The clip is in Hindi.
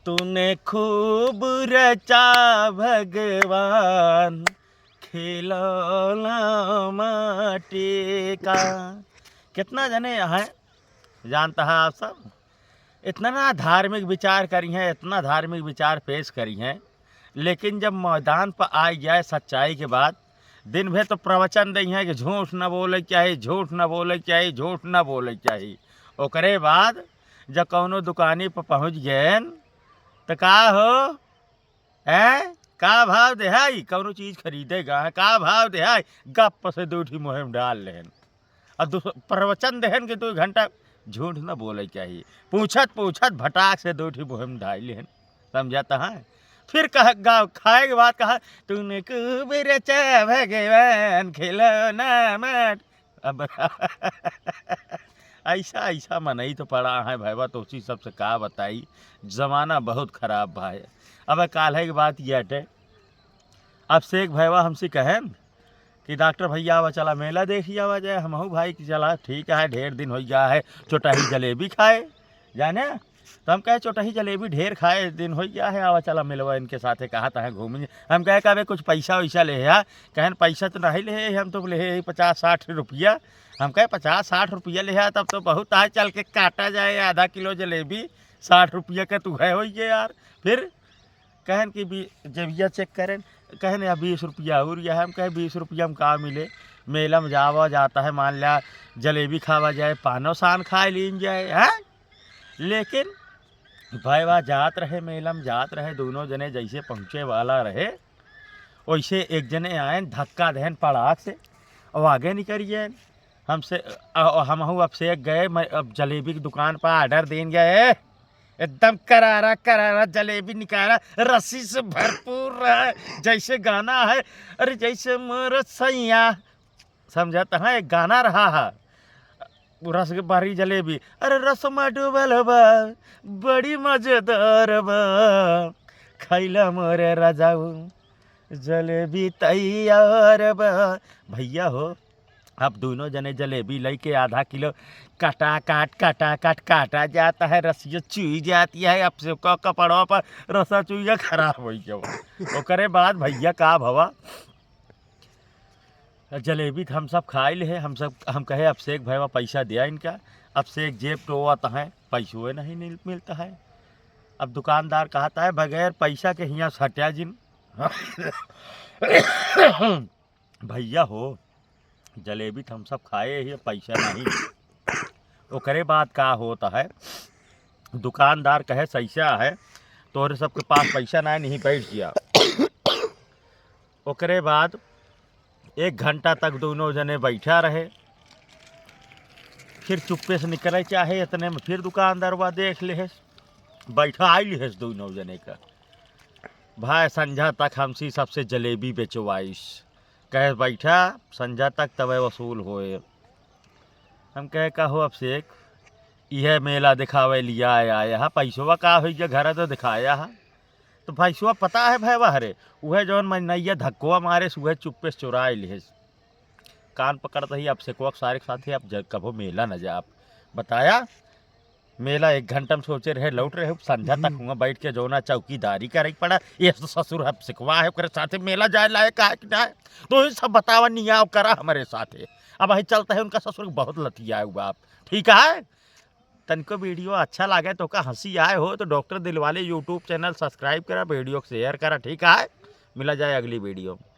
तूने खूब रचा भगवान खिलौना माटी का। कितना जने हैं जानता है आप सब। इतना ना धार्मिक विचार करी हैं, इतना धार्मिक विचार पेश करी हैं, लेकिन जब मैदान पर आ जाए सच्चाई के बाद दिन भर तो प्रवचन दी हैं कि झूठ न बोले चाहिए, झूठ न बोले चाहिए, झूठ न बोले चाहिए। ओकरे बाद जब कौनो दुकानी पर पहुँच गए तो का हो है, का भाव देहाई, कौनो चीज़ खरीदेगा है, का भाव देहाई, गप से दूठी मुहिम डाल लेहन। अब प्रवचन देहन कि 2 घंटा झूठ न बोले चाहिए, पूछत पूछत भटाक से दूठी मुहिम डाल लेहन। समझाता है। फिर कह गाँव खाए के बाद कहा तूने खूब रचा भगवान खिलौना मत। अब ऐसा ऐसा मनई तो पड़ा है भैया, तो उसी सबसे का बताई। ज़माना बहुत ख़राब भाई। अब काल्हे की बात ये हटे, अब से एक भैया हमसे कहें कि डॉक्टर भैया आवा चला मेला देखी आवा जाए। हमहू भाई कि चला ठीक है, ढेर दिन हो गया है चोटही जलेबी खाए जाने। तो हम कहे चोटही जलेबी ढेर खाए दिन हो गया है, आवा चला मिलवा इनके साथे कहा था घूमेंगे। हम कहे कभी कुछ पैसा वैसा ले है, कहें पैसा तो नहीं ले, हम तो ले 50-60 रुपया। हम कहे 50-60 रुपया ले तब तो बहुत है, चल के काटा जाए आधा किलो जलेबी 60 रुपया का तू है हो यार। फिर कहन कि जबिया चेक करें, कहन या 20 रुपया और यह हम कहे 20 रुपया में का मिले। मेला में जावा जाता है, मान लिया जलेबी खावा जाए, पानो सान खा लीन जाए है। लेकिन भाई वह जात रहे, मेला में जात रहे, दोनों जने जैसे पहुँचे वाला रहे वैसे एक जने आए धक्का देन पड़ाक से और आगे निकलिए हमसे। हम अब से गए, मैं अब जलेबी की दुकान पर ऑर्डर देन गए, एकदम करारा करारा जलेबी निकाला, रस्सी से भरपूर रहा, जैसे गाना है अरे जैसे मोर सैया। समझाता है एक गाना रहा है, रस बारी जलेबी, अरे रसमा डूबल बा बड़ी मजेदार बा, खैला मोरे राजाऊ जलेबी तैयार बा। भैया हो अब दोनों जने जलेबी लेके आधा किलो काटा काट काटा जाता है, रसिया चुई जाती है, अब से कपड़ों पर रसा चुईया खराब हो गया। ओकरे बाद भैया का भवा जलेबी हम सब खाए ले, हम कहे अब से एक भैया पैसा दिया इनका, अब से एक जेब तो आता है पैसों नहीं मिलता है। अब दुकानदार कहता है बगैर पैसा के हियाँ सट्या जिन। भैया हो जलेबी हम सब खाए ही, पैसा नहीं। ओकरे बाद का होता है, दुकानदार कहे सैसा है तोहरे सबके पास पैसा नहीं बैठ गया। ओकरे बाद 1 घंटा तक दोनों जने बैठा रहे, फिर चुप्पे से निकले चाहे, इतने में फिर दुकानदार वह देख ले बैठा आई ले दोनों जने का। भाई संझा तक हमसी सबसे जलेबी बेचवाइस, कहे बैठा संझा तक तब वसूल होए। हम कहे कहो अब से एक यह मेला दिखावे लिया आया है, पैसवा का हो गया घर तो दिखाया है। तो पैसवा पता है भाई हरे वह जौन मैं नैया धक्कुआ मारे सुबह चुप्पे से चुरा ले, कान पकड़ते ही अब से को सारे साथी अब कभो मेला न जा। आप बताया मेला 1 घंटा में सोचे रहे लौट रहे, संझा तक हुआ बैठ के जो ना चौकीदारी करे पड़ा। ये तो ससुर अब सिखवा है ओकरे साथे मेला जाए लायक है कि ना, तो ये सब बतावा नियाव करा हमारे साथे। अब वही चलता है उनका ससुर बहुत लतिया हुआ। आप ठीक है, तनको वीडियो अच्छा लगे तो का हंसी आए हो तो doctor Dilwale YouTube channel subscribe करा, वीडियो को शेयर करा। ठीक है, मिला जाए अगली वीडियो में।